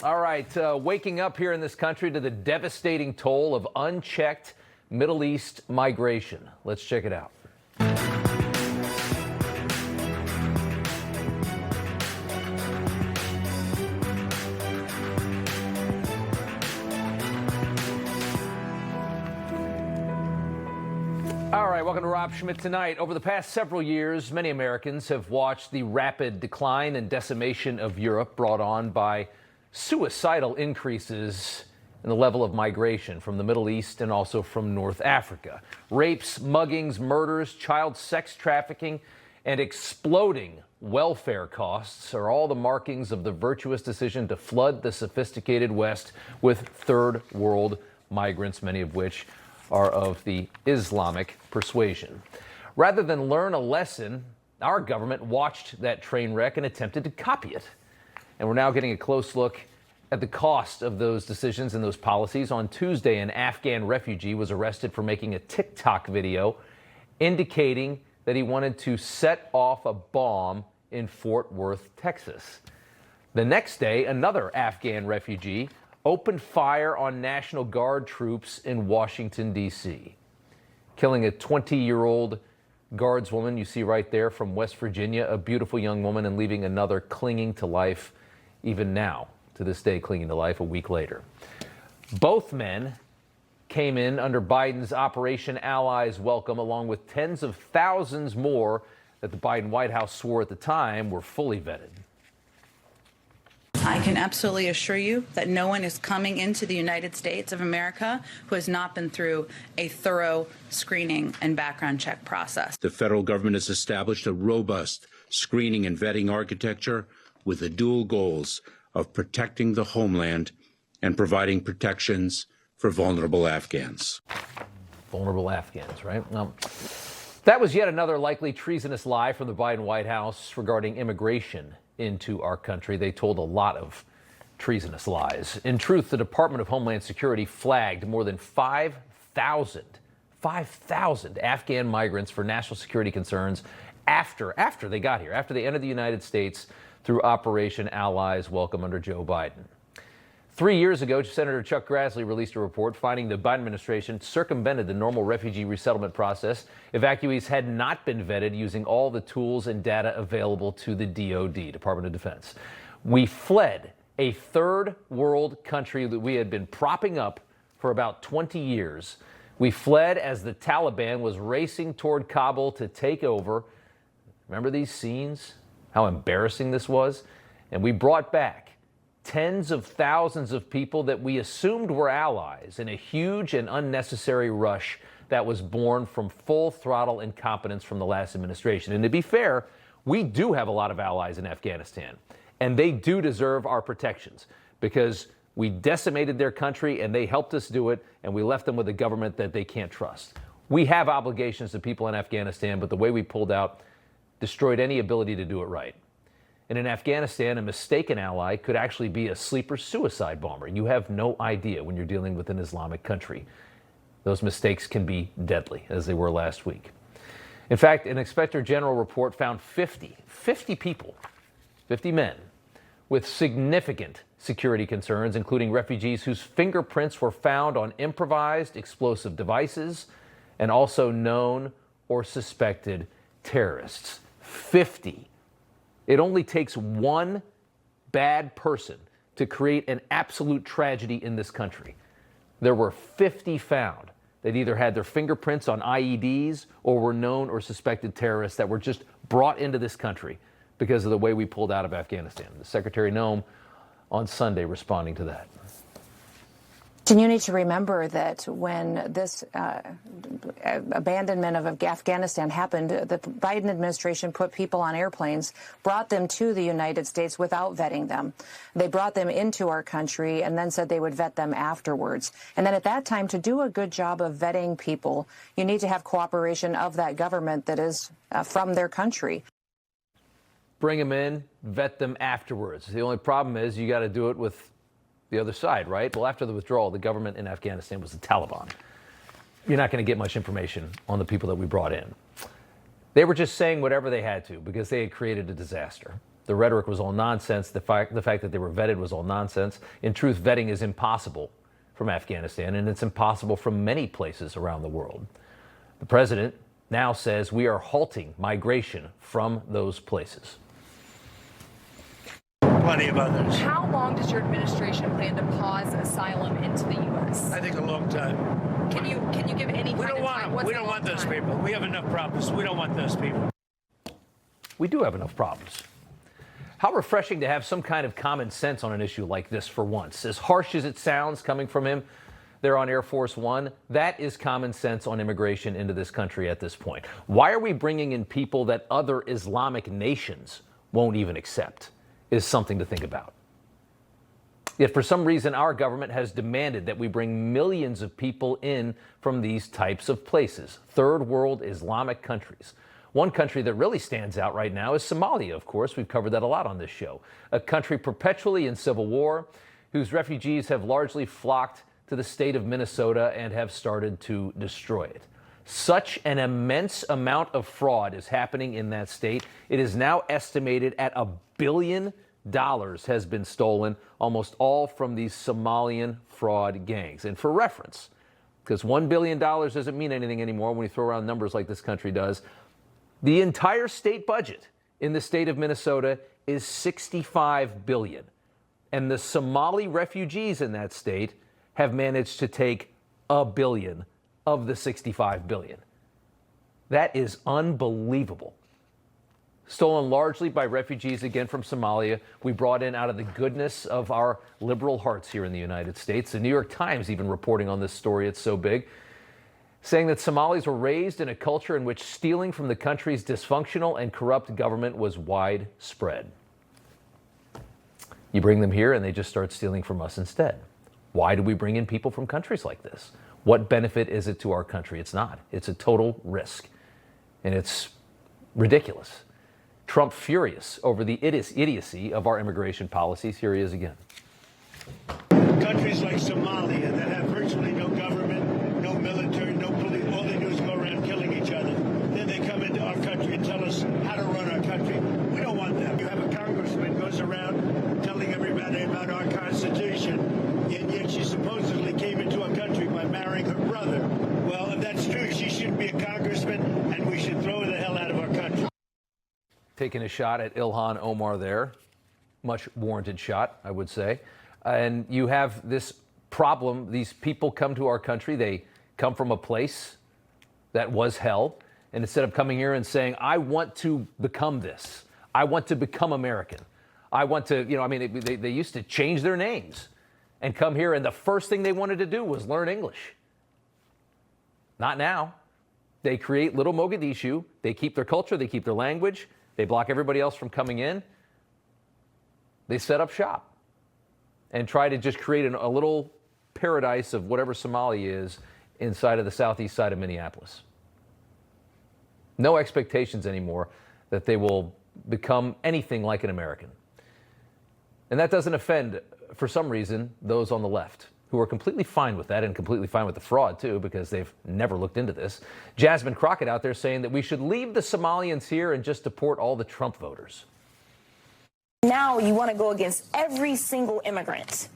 All right, waking up here in this country to the devastating toll of unchecked Middle East migration. Let's check it out. All right, welcome to Rob Schmitt Tonight. Over the past several years, many Americans have watched the rapid decline and decimation of Europe brought on by suicidal increases in the level of migration from the Middle East and also from North Africa. Rapes, muggings, murders, child sex trafficking, and exploding welfare costs are all the markings of the virtuous decision to flood the sophisticated West with third world migrants, many of which are of the Islamic persuasion. Rather than learn a lesson, our government watched that train wreck and attempted to copy it. And we're now getting a close look at the cost of those decisions and those policies. On Tuesday, an Afghan refugee was arrested for making a TikTok video indicating that he wanted to set off a bomb in Fort Worth, Texas. The next day, another Afghan refugee opened fire on National Guard troops in Washington, D.C., killing a 20-year-old guardswoman you see right there from West Virginia, a beautiful young woman, and leaving another clinging to life, even now, to this day, clinging to life a week later. Both men came in under Biden's Operation Allies Welcome, along with tens of thousands more that the Biden White House swore at the time were fully vetted. I can absolutely assure you that no one is coming into the United States of America who has not been through a thorough screening and background check process. The federal government has established a robust screening and vetting architecture with the dual goals of protecting the homeland and providing protections for vulnerable Afghans. Vulnerable Afghans, right? Well, that was yet another likely treasonous lie from the Biden White House regarding immigration into our country. They told a lot of treasonous lies. In truth, the Department of Homeland Security flagged more than 5,000 Afghan migrants for national security concerns after they got here, after they entered the United States through Operation Allies Welcome under Joe Biden. 3 years ago, Senator Chuck Grassley released a report finding the Biden administration circumvented the normal refugee resettlement process. Evacuees had not been vetted using all the tools and data available to the DoD, Department of Defense. We fled a third world country that we had been propping up for about 20 years. We fled as the Taliban was racing toward Kabul to take over. Remember these scenes? How embarrassing this was? And we brought back tens of thousands of people that we assumed were allies in a huge and unnecessary rush that was born from full throttle incompetence from the last administration. And to be fair, we do have a lot of allies in Afghanistan, and they do deserve our protections because we decimated their country and they helped us do it, and we left them with a government that they can't trust. We have obligations to people in Afghanistan, but the way we pulled out destroyed any ability to do it right. And in Afghanistan, a mistaken ally could actually be a sleeper suicide bomber. You have no idea when you're dealing with an Islamic country. Those mistakes can be deadly, as they were last week. In fact, an Inspector General report found 50 people, 50 men, with significant security concerns, including refugees whose fingerprints were found on improvised explosive devices and also known or suspected terrorists. 50. It only takes one bad person to create an absolute tragedy in this country. There were 50 found that either had their fingerprints on IEDs or were known or suspected terrorists that were just brought into this country because of the way we pulled out of Afghanistan. The Secretary Noem on Sunday responding to that. And you need to remember that when this abandonment of Afghanistan happened, the Biden administration put people on airplanes, brought them to the United States without vetting them. They brought them into our country and then said they would vet them afterwards. And then at that time, to do a good job of vetting people, you need to have cooperation of that government that is from their country. Bring them in, vet them afterwards. The only problem is you got to do it with the other side, right? Well, after the withdrawal, the government in Afghanistan was the Taliban. You're not going to get much information on the people that we brought in. They were just saying whatever they had to because they had created a disaster. The rhetoric was all nonsense. The fact that they were vetted was all nonsense. In truth, vetting is impossible from Afghanistan, and it's impossible from many places around the world. The president now says we are halting migration from those places. Plenty of others. How long does your administration plan to pause asylum into the U.S.? I think a long time. Can you give any We kind don't of want time? them. What's We a don't long want those time? people. We have enough problems. We don't want those people. We do have enough problems. How refreshing to have some kind of common sense on an issue like this for once. As harsh as it sounds coming from him there on Air Force One, that is common sense on immigration into this country at this point. Why are we bringing in people that other Islamic nations won't even accept is something to think about. Yet for some reason, our government has demanded that we bring millions of people in from these types of places, third world Islamic countries. One country that really stands out right now is Somalia, of course. We've covered that a lot on this show. A country perpetually in civil war, whose refugees have largely flocked to the state of Minnesota and have started to destroy it. Such an immense amount of fraud is happening in that state. It is now estimated at $1 billion has been stolen, almost all from these Somalian fraud gangs. And for reference, because $1 billion doesn't mean anything anymore when you throw around numbers like this country does, the entire state budget in the state of Minnesota is $65 billion. And the Somali refugees in that state have managed to take $1 billion of the $65 billion. That is unbelievable. Stolen largely by refugees, again, from Somalia. We brought in out of the goodness of our liberal hearts here in the United States. The New York Times even reporting on this story, it's so big, saying that Somalis were raised in a culture in which stealing from the country's dysfunctional and corrupt government was widespread. You bring them here and they just start stealing from us instead. Why do we bring in people from countries like this? What benefit is it to our country? It's not. It's a total risk. And it's ridiculous. Trump furious over the idiocy of our immigration policies. Here he is again. Countries like Somalia that have virtually no government, no military, no police, all they do is go around killing each other. Then they come into our country and tell us how to run our country. We don't want them. You have a congressman goes around telling everybody about our Constitution, and yet she supposedly came into our country by marrying her brother. Well, if that's true, she shouldn't be a congressman, and we should throw her the hell out of our country. Taking a shot at Ilhan Omar there. Much warranted shot, I would say. And you have this problem. These people come to our country. They come from a place that was hell. And instead of coming here and saying, I want to become this, I want to become American, I want to, they used to change their names and come here. And the first thing they wanted to do was learn English. Not now. They create little Mogadishu. They keep their culture. They keep their language. They block everybody else from coming in. They set up shop and try to just create a little paradise of whatever Somalia is inside of the southeast side of Minneapolis. No expectations anymore that they will become anything like an American. And that doesn't offend, for some reason, those on the left who are completely fine with that and completely fine with the fraud, too, because they've never looked into this. Jasmine Crockett out there saying that we should leave the Somalians here and just deport all the Trump voters. Now you want to go against every single immigrant.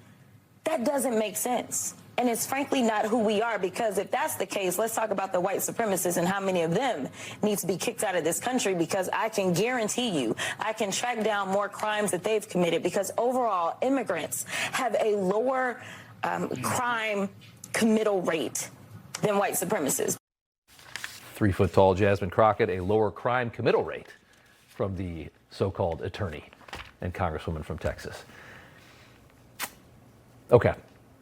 That doesn't make sense. And it's frankly not who we are, because if that's the case, let's talk about the white supremacists and how many of them need to be kicked out of this country, because I can guarantee you I can track down more crimes that they've committed, because overall immigrants have a lower crime committal rate than white supremacists. 3-foot-tall Jasmine Crockett, a lower crime committal rate from the so-called attorney and congresswoman from Texas. Okay.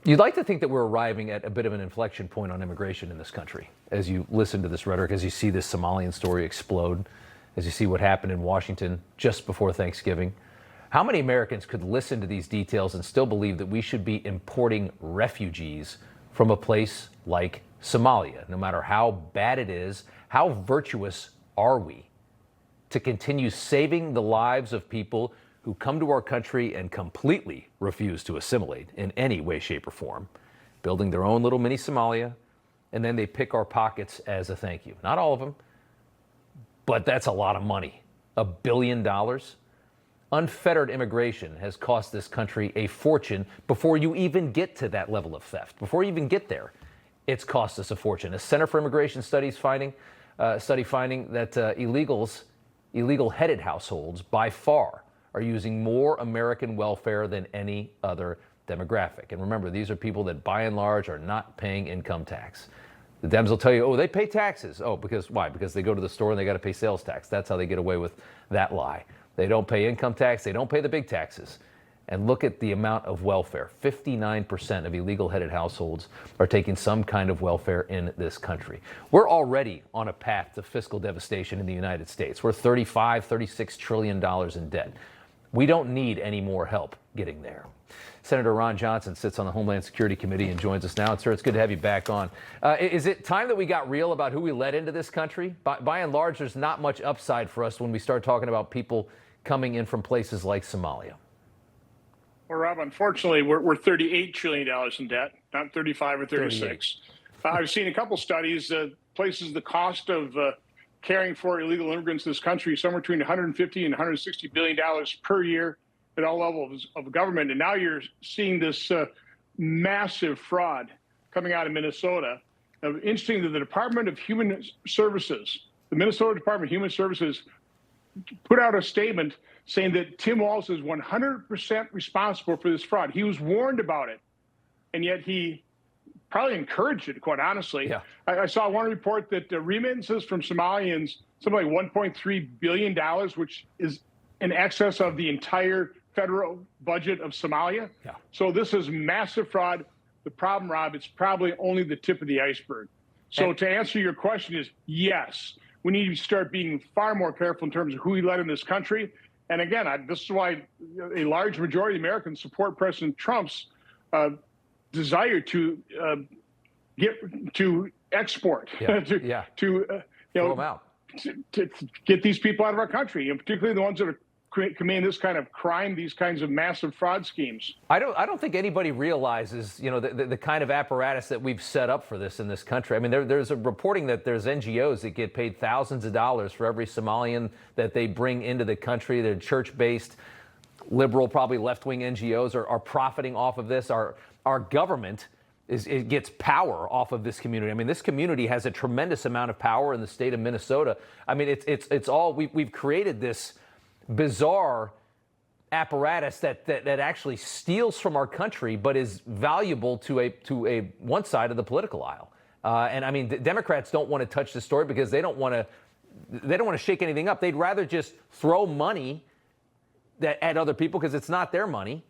You'd like to think that we're arriving at a bit of an inflection point on immigration in this country as you listen to this rhetoric, as you see this Somalian story explode, as you see what happened in Washington just before Thanksgiving. How many Americans could listen to these details and still believe that we should be importing refugees from a place like Somalia? No matter how bad it is, how virtuous are we to continue saving the lives of people who come to our country and completely refuse to assimilate in any way, shape, or form, building their own little mini Somalia, and then they pick our pockets as a thank you? Not all of them, but that's a lot of money. $1 billion. Unfettered immigration has cost this country a fortune before you even get to that level of theft. Before you even get there, it's cost us a fortune. A Center for Immigration Studies study finding that illegal headed households by far are using more American welfare than any other demographic. And remember, these are people that by and large are not paying income tax. The Dems will tell you, oh, they pay taxes. Oh, because why? Because they go to the store and they got to pay sales tax. That's how they get away with that lie. They don't pay income tax. They don't pay the big taxes. And look at the amount of welfare. 59% of illegal headed households are taking some kind of welfare in this country. We're already on a path to fiscal devastation in the United States. We're $36 trillion in debt. We don't need any more help getting there. Senator Ron Johnson sits on the Homeland Security Committee and joins us now. And, sir, it's good to have you back on. Is it time that we got real about who we let into this country? By and large, there's not much upside for us when we start talking about people coming in from places like Somalia. Well, Rob, unfortunately, we're $38 trillion in debt, not 35 or 36. I've seen a couple studies, places the cost of caring for illegal immigrants in this country is somewhere between $150 and $160 billion per year at all levels of government. And now you're seeing this massive fraud coming out of Minnesota. Interesting that the Department of Human Services, the Minnesota Department of Human Services, put out a statement saying that Tim Walz is 100% responsible for this fraud. He was warned about it, and yet he probably encouraged it, quite honestly. Yeah. I saw one report that remittances from Somalians, something like $1.3 billion, which is in excess of the entire federal budget of Somalia. Yeah. So this is massive fraud. The problem, Rob, it's probably only the tip of the iceberg. So to answer your question is, yes, we need to start being far more careful in terms of who we let in this country. And again, this is why a large majority of Americans support President Trump's desire to export, to get these people out of our country, and particularly the ones that are committing this kind of crime, these kinds of massive fraud schemes. I don't think anybody realizes, the kind of apparatus that we've set up for this in this country. I mean, there's a reporting that there's NGOs that get paid thousands of dollars for every Somalian that they bring into the country. They're church-based, liberal, probably left-wing NGOs are profiting off of this. Our government it gets power off of this community. I mean, this community has a tremendous amount of power in the state of Minnesota. I mean, it's all we've created this bizarre apparatus that actually steals from our country, but is valuable to a one side of the political aisle. And I mean, Democrats don't want to touch the story because they don't want to shake anything up. They'd rather just throw money at other people because it's not their money,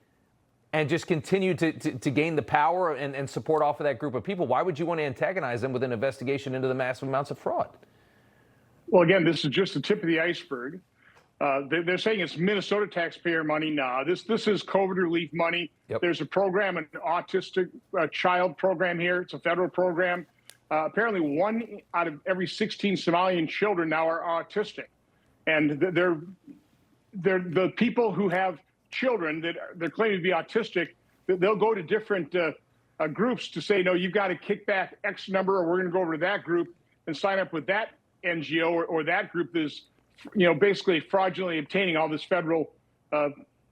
and just continue to gain the power and support off of that group of people. Why would you want to antagonize them with an investigation into the massive amounts of fraud? Well, again, this is just the tip of the iceberg. They're saying it's Minnesota taxpayer money. No, this is COVID relief money. Yep. There's a program, an autistic child program here. It's a federal program. Apparently, 1 out of every 16 Somalian children now are autistic, and they're the people who have children that they're claiming to be autistic. They'll go to different groups to say, no, you've got to kick back X number, or we're going to go over to that group and sign up with that NGO or that group that's basically fraudulently obtaining all this federal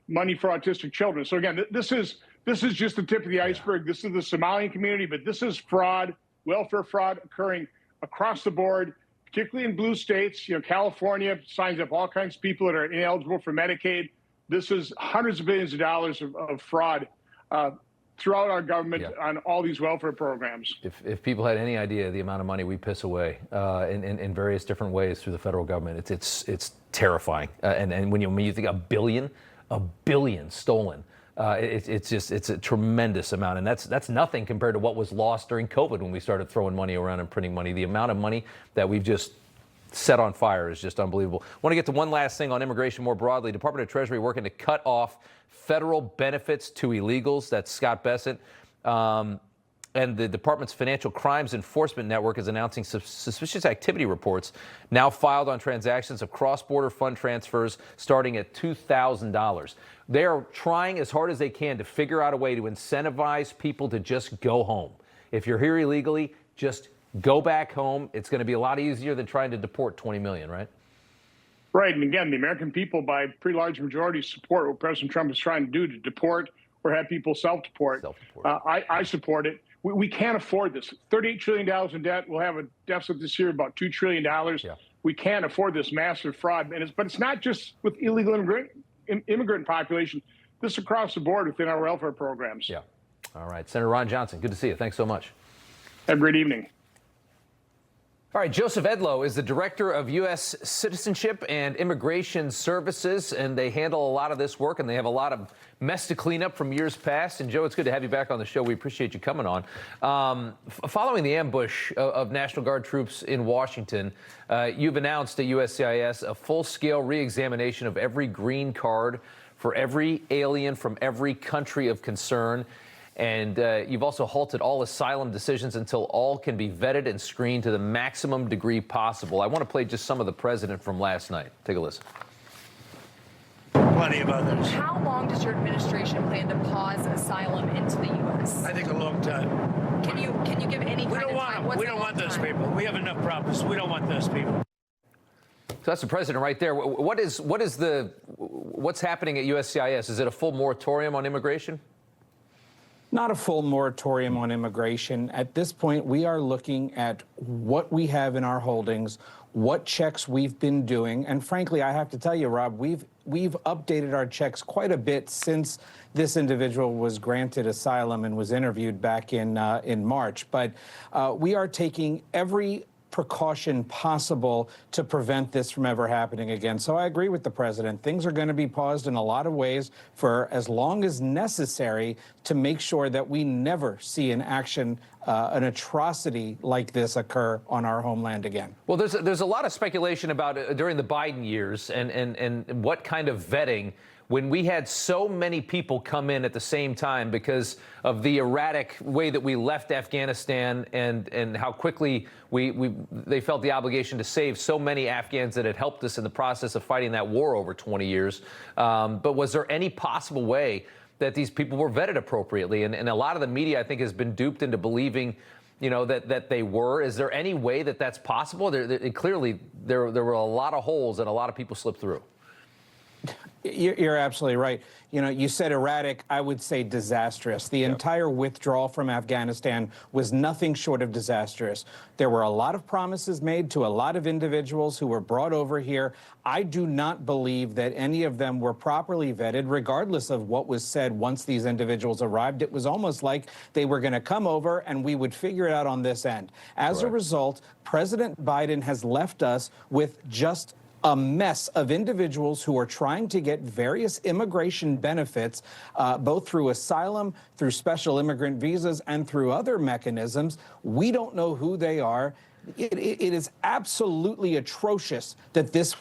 money for autistic children. So again, this is just the tip of the iceberg. This is the Somalian community, but this is fraud, welfare fraud occurring across the board, particularly in blue states. California signs up all kinds of people that are ineligible for Medicaid. This is hundreds of billions of dollars of fraud throughout our government on all these welfare programs. If people had any idea the amount of money we piss away in various different ways through the federal government, it's terrifying. And when you think a billion stolen, it's a tremendous amount, and that's nothing compared to what was lost during COVID when we started throwing money around and printing money. The amount of money that we've just set on fire is just unbelievable. I want to get to one last thing on immigration more broadly. Department of Treasury working to cut off federal benefits to illegals. That's Scott Bessent. And the department's Financial Crimes Enforcement Network is announcing suspicious activity reports now filed on transactions of cross-border fund transfers starting at $2,000. They are trying as hard as they can to figure out a way to incentivize people to just go home. If you're here illegally, just go back home. It's going to be a lot easier than trying to deport 20 million, right? Right. And again, the American people, by pretty large majority, support what President Trump is trying to do to deport or have people self-deport. I support it. We can't afford this. $38 trillion in debt. We'll have a deficit this year about $2 trillion. Yeah. We can't afford this massive fraud. But it's not just with illegal immigrant population. This is across the board within our welfare programs. Yeah. All right. Senator Ron Johnson, good to see you. Thanks so much. Have a great evening. All right, Joseph Edlow is the Director of U.S. Citizenship and Immigration Services, and they handle a lot of this work, and they have a lot of mess to clean up from years past. And, Joe, it's good to have you back on the show. We appreciate you coming on. Following the ambush of National Guard troops in Washington, you've announced at USCIS a full-scale reexamination of every green card for every alien from every country of concern. And you've also halted all asylum decisions until all can be vetted and screened to the maximum degree possible. I want to play just some of the president from last night. Take a listen. Plenty of others. How long does your administration plan to pause asylum into the U.S.? I think a long time. Can you give any We kind don't of want time? them. What's We a don't long want those time? people. We have enough problems. We don't want those people. So that's the president right there. What's happening at USCIS? Is it a full moratorium on immigration? Not a full moratorium on immigration. At this point, we are looking at what we have in our holdings, what checks we've been doing, and frankly, I have to tell you, Rob, we've updated our checks quite a bit since this individual was granted asylum and was interviewed back in March. But we are taking every precaution possible to prevent this from ever happening again. So I agree with the president. Things are going to be paused in a lot of ways for as long as necessary to make sure that we never see an atrocity like this occur on our homeland again. Well, there's a lot of speculation about during the Biden years and what kind of vetting when we had so many people come in at the same time because of the erratic way that we left Afghanistan and how quickly they felt the obligation to save so many Afghans that had helped us in the process of fighting that war over 20 years. But was there any possible way that these people were vetted appropriately? And a lot of the media, I think, has been duped into believing that they were. Is there any way that that's possible? Clearly, there were a lot of holes and a lot of people slipped through. You're absolutely right. You said erratic. I would say disastrous. The entire withdrawal from Afghanistan was nothing short of disastrous. There were a lot of promises made to a lot of individuals who were brought over here. I do not believe that any of them were properly vetted, regardless of what was said once these individuals arrived. It was almost like they were going to come over and we would figure it out on this end. As a result, President Biden has left us with just a mess of individuals who are trying to get various immigration benefits, both through asylum, through special immigrant visas, and through other mechanisms. We don't know who they are. It is absolutely atrocious that this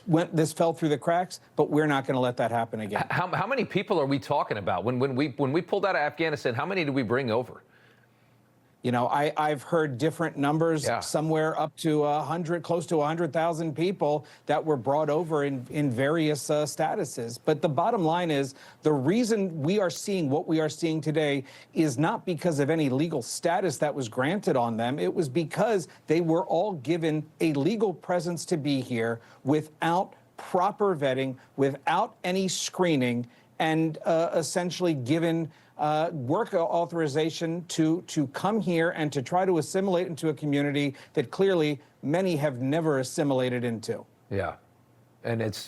fell through the cracks, but we're not going to let that happen again. How many people are we talking about? When we pulled out of Afghanistan, how many did we bring over? I've heard different numbers, somewhere up to 100, close to 100,000 people that were brought over in various statuses. But the bottom line is the reason we are seeing what we are seeing today is not because of any legal status that was granted on them. It was because they were all given a legal presence to be here without proper vetting, without any screening, and essentially given work authorization to come here and to try to assimilate into a community that clearly many have never assimilated into. Yeah, and it's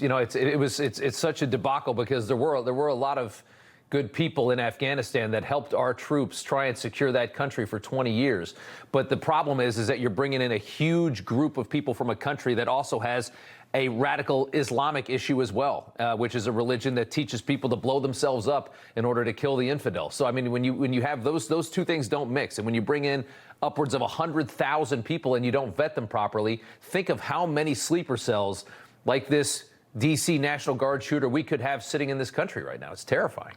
such a debacle because there were a lot of good people in Afghanistan that helped our troops try and secure that country for 20 years. But the problem is that you're bringing in a huge group of people from a country that also has a radical Islamic issue as well, which is a religion that teaches people to blow themselves up in order to kill the infidel. So, I mean, when you have those two things don't mix, and when you bring in upwards of 100,000 people and you don't vet them properly, think of how many sleeper cells like this D.C. National Guard shooter we could have sitting in this country right now. It's terrifying.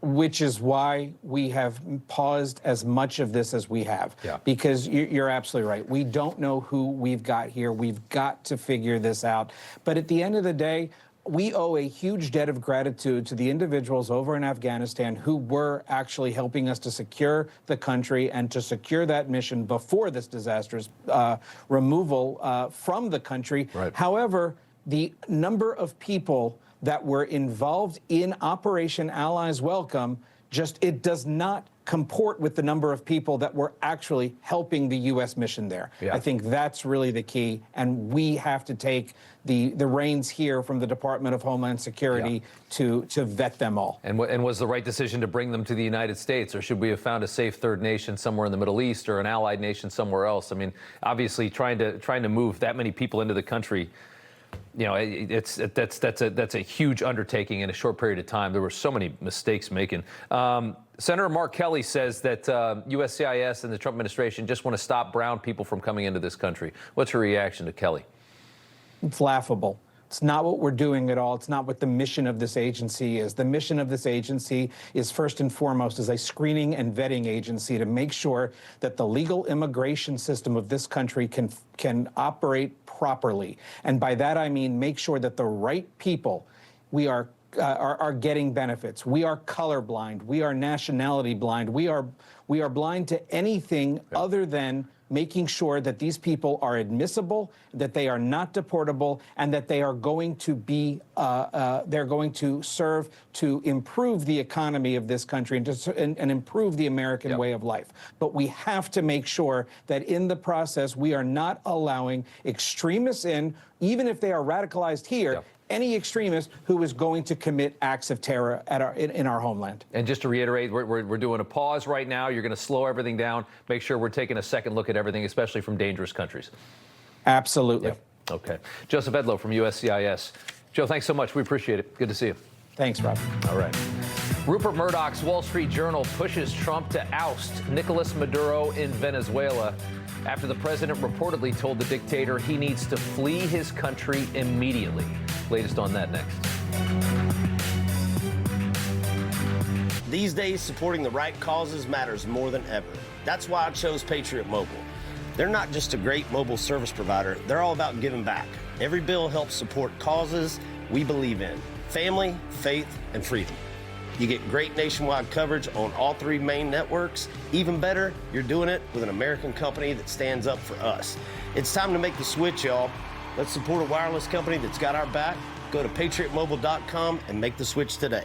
Which is why we have paused as much of this as we have. Yeah. Because you're absolutely right. We don't know who we've got here. We've got to figure this out. But at the end of the day, we owe a huge debt of gratitude to the individuals over in Afghanistan who were actually helping us to secure the country and to secure that mission before this disastrous removal from the country. Right. However, the number of people that were involved in Operation Allies Welcome, it does not comport with the number of people that were actually helping the U.S. mission there. Yeah. I think that's really the key, and we have to take the reins here from the Department of Homeland Security to vet them all. And was the right decision to bring them to the United States, or should we have found a safe third nation somewhere in the Middle East or an allied nation somewhere else? I mean, obviously, trying to move that many people into the country, you know, that's a huge undertaking in a short period of time. There were so many mistakes making. Senator Mark Kelly says that USCIS and the Trump administration just want to stop brown people from coming into this country. What's your reaction to Kelly? It's laughable. It's not what we're doing at all. It's not what the mission of this agency is. The mission of this agency is first and foremost as a screening and vetting agency to make sure that the legal immigration system of this country can operate properly. And by that I mean make sure that the right people are getting benefits. We are colorblind. We are nationality blind. We are blind to anything other than making sure that these people are admissible, that they are not deportable, and that they are going to be they're going to serve to improve the economy of this country and improve the American way of life. But we have to make sure that in the process we are not allowing extremists in, even if they are radicalized here, any extremist who is going to commit acts of terror in our homeland. And just to reiterate, we're doing a pause right now. You're going to slow everything down, make sure we're taking a second look at everything, especially from dangerous countries. Absolutely. Yep. Okay. Joseph Edlow from USCIS. Joe, thanks so much. We appreciate it. Good to see you. Thanks, Rob. All right. Rupert Murdoch's Wall Street Journal pushes Trump to oust Nicolas Maduro in Venezuela after the president reportedly told the dictator he needs to flee his country immediately. Latest on that next. These days, supporting the right causes matters more than ever. That's why I chose Patriot Mobile. They're not just a great mobile service provider, they're all about giving back. Every bill helps support causes we believe in: family, faith, and freedom. You get great nationwide coverage on all three main networks. Even better, you're doing it with an American company that stands up for us. It's time to make the switch, y'all. Let's support a wireless company that's got our back. Go to patriotmobile.com and make the switch today.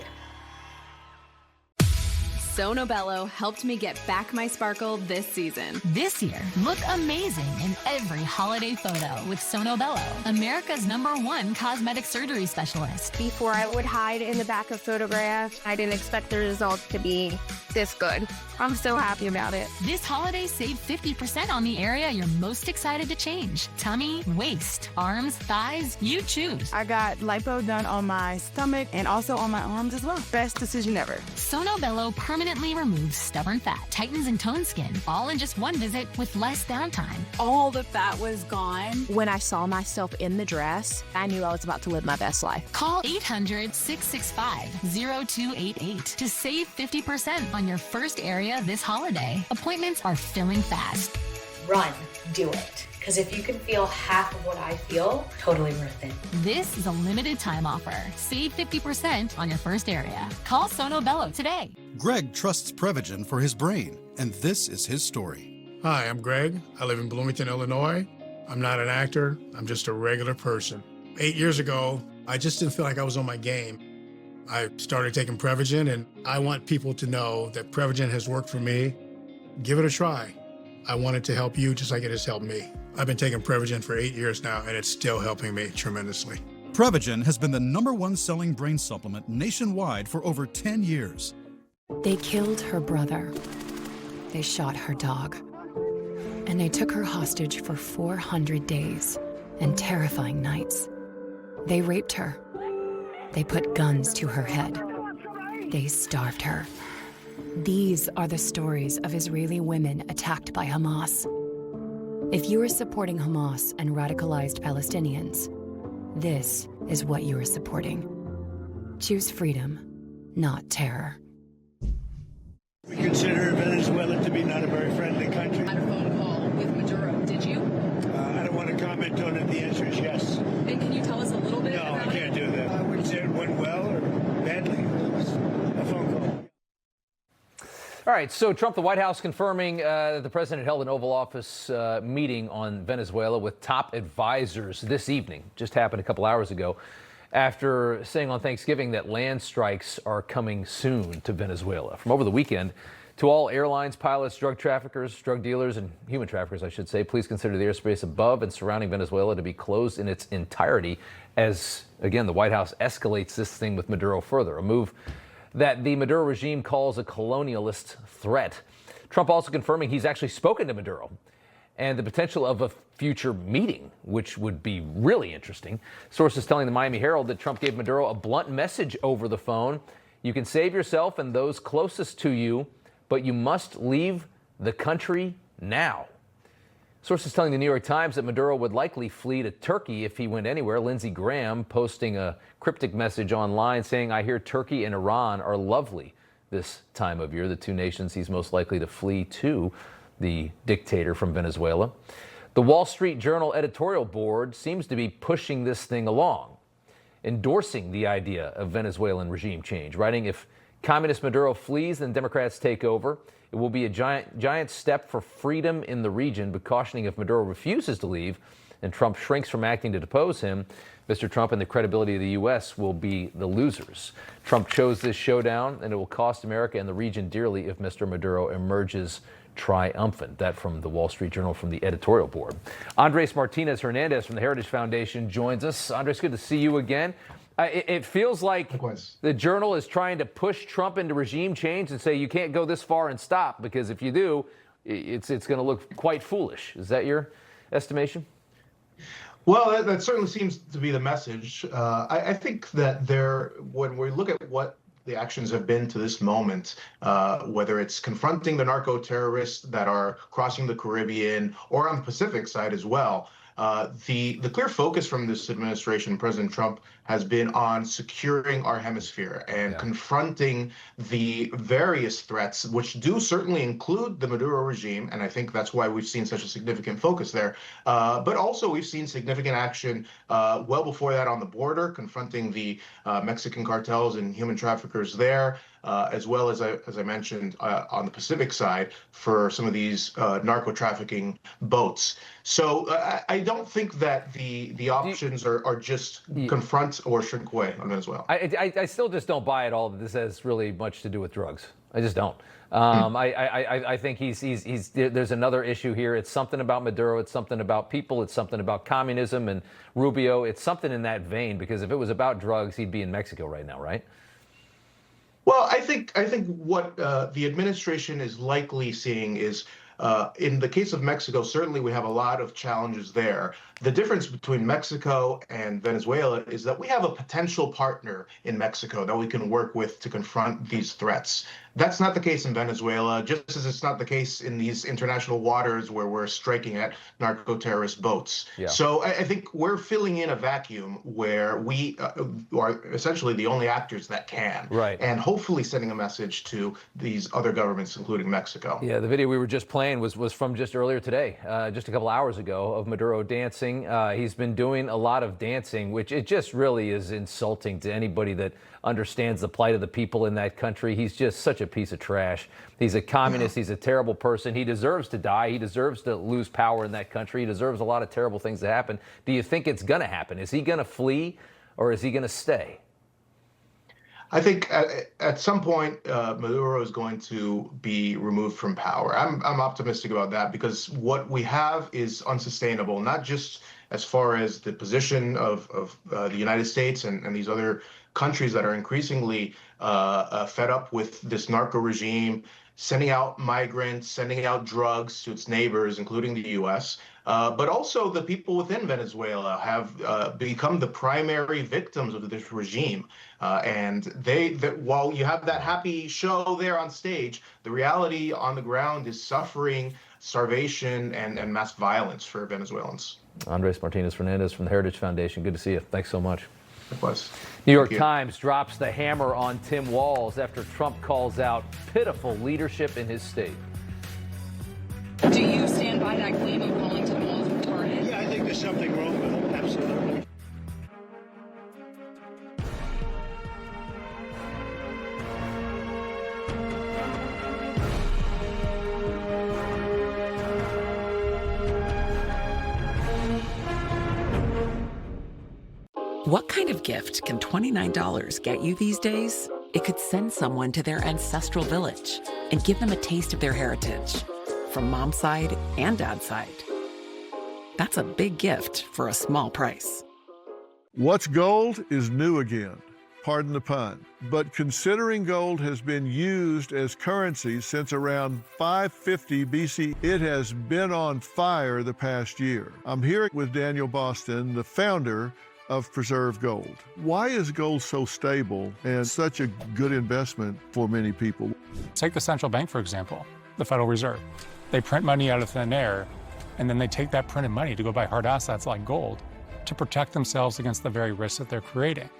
Sonobello helped me get back my sparkle this season. This year, look amazing in every holiday photo with Sonobello, America's #1 cosmetic surgery specialist. Before I would hide in the back of photographs, I didn't expect the results to be this good. I'm so happy about it. This holiday, save 50% on the area you're most excited to change. Tummy, waist, arms, thighs, you choose. I got lipo done on my stomach and also on my arms as well. Best decision ever. Sonobello permanently removes stubborn fat, tightens and tones skin, all in just one visit with less downtime. All the fat was gone. When I saw myself in the dress, I knew I was about to live my best life. Call 800-665-0288 to save 50% on your first area this holiday. Appointments are filling fast. Run, do it. Because if you can feel half of what I feel, totally worth it. This is a limited time offer. Save 50% on your first area. Call Sonobello today. Greg trusts Prevagen for his brain, and this is his story. Hi, I'm Greg. I live in Bloomington, Illinois. I'm not an actor. I'm just a regular person. 8 years ago, I just didn't feel like I was on my game. I started taking Prevagen, and I want people to know that Prevagen has worked for me. Give it a try. I want it to help you just like it has helped me. I've been taking Prevagen for 8 years now, and it's still helping me tremendously. Prevagen has been the #1 selling brain supplement nationwide for over 10 years. They killed her brother. They shot her dog. And they took her hostage for 400 days and terrifying nights. They raped her. They put guns to her head. They starved her. These are the stories of Israeli women attacked by Hamas. If you are supporting Hamas and radicalized Palestinians, this is what you are supporting. Choose freedom, not terror. We consider Venezuela to be not a very friendly country. I had a phone call with Maduro. Did you? I don't want to comment on it. The answer is yes. And can you tell us a little bit about it? No, I can't do that. I wouldn't say it went well or badly. It was a phone call. All right. right, so Trump, the White House confirming that the president held an Oval Office meeting on Venezuela with top advisors this evening. Just happened a couple hours ago after saying on Thanksgiving that land strikes are coming soon to Venezuela. From over the weekend, to all airlines, pilots, drug traffickers, drug dealers, and human traffickers, I should say, please consider the airspace above and surrounding Venezuela to be closed in its entirety as, again, the White House escalates this thing with Maduro further, a move that the Maduro regime calls a colonialist threat. Trump also confirming he's actually spoken to Maduro and the potential of a future meeting, which would be really interesting. Sources telling the Miami Herald that Trump gave Maduro a blunt message over the phone. You can save yourself and those closest to you, but you must leave the country now. Sources telling the New York Times that Maduro would likely flee to Turkey if he went anywhere. Lindsey Graham posting a cryptic message online saying, "I hear Turkey and Iran are lovely this time of year," the two nations he's most likely to flee to, the dictator from Venezuela. The Wall Street Journal editorial board seems to be pushing this thing along, endorsing the idea of Venezuelan regime change, writing, "If Communist Maduro flees, then Democrats take over. It will be a giant step for freedom in the region," but cautioning if Maduro refuses to leave and Trump shrinks from acting to depose him, Mr. Trump and the credibility of the U.S. will be the losers. Trump chose this showdown, and it will cost America and the region dearly if Mr. Maduro emerges triumphant. That from the Wall Street Journal from the editorial board. Andres Martinez-Fernandez from the Heritage Foundation joins us. Andres, good to see you again. It feels like the Journal is trying to push Trump into regime change and say you can't go this far and stop, because if you do, it's going to look quite foolish. Is that your estimation? Well, that certainly seems to be the message. I think that when we look at what the actions have been to this moment, whether it's confronting the narco terrorists that are crossing the Caribbean or on the Pacific side as well, the clear focus from this administration, President Trump, has been on securing our hemisphere and confronting the various threats, which do certainly include the Maduro regime. And I think that's why we've seen such a significant focus there. But also we've seen significant action well before that on the border, confronting the Mexican cartels and human traffickers there, as well as I mentioned, on the Pacific side for some of these narco trafficking boats. So I don't think that the options are just confront or shrink away on Venezuela. I still just don't buy it all that this has really much to do with drugs. I just don't. I think there's another issue here. It's something about Maduro. It's something about people. It's something about communism and Rubio. It's something in that vein, because if it was about drugs, he'd be in Mexico right now, right? Well, I think what the administration is likely seeing is, in the case of Mexico, certainly we have a lot of challenges there. The difference between Mexico and Venezuela is that we have a potential partner in Mexico that we can work with to confront these threats. That's not the case in Venezuela, just as it's not the case in these international waters where we're striking at narco-terrorist boats. Yeah. So I think we're filling in a vacuum where we are essentially the only actors that can. Right. And hopefully sending a message to these other governments, including Mexico. Yeah, the video we were just playing was from just earlier today, just a couple hours ago, of Maduro dancing. He's been doing a lot of dancing, which it just really is insulting to anybody that understands the plight of the people in that country. He's just such a piece of trash. He's a communist. He's a terrible person. He deserves to die. He deserves to lose power in that country. He deserves a lot of terrible things to happen. Do you think it's going to happen? Is he going to flee, or is he going to stay? I think at some point, Maduro is going to be removed from power. I'm optimistic about that, because what we have is unsustainable, not just as far as the position of the United States and these other countries that are increasingly fed up with this narco regime, sending out migrants, sending out drugs to its neighbors, including the U.S., but also the people within Venezuela have become the primary victims of this regime. And while you have that happy show there on stage, the reality on the ground is suffering, starvation, and mass violence for Venezuelans. Andres Martinez-Fernandez from the Heritage Foundation. Good to see you. Thanks so much. It was. New York Times drops the hammer on Tim Walz after Trump calls out pitiful leadership in his state. Do you stand by that claim of calling Tim Walz retarded? Yeah, I think there's something wrong with him. Absolutely. What kind of gift can $29 get you these days? It could send someone to their ancestral village and give them a taste of their heritage, from mom's side and dad's side. That's a big gift for a small price. What's gold is new again, pardon the pun. But considering gold has been used as currency since around 550 BC, it has been on fire the past year. I'm here with Danielle Boston, the founder of Preserve Gold. Why is gold so stable and such a good investment for many people? Take the central bank, for example, the Federal Reserve. They print money out of thin air, and then they take that printed money to go buy hard assets like gold to protect themselves against the very risks that they're creating.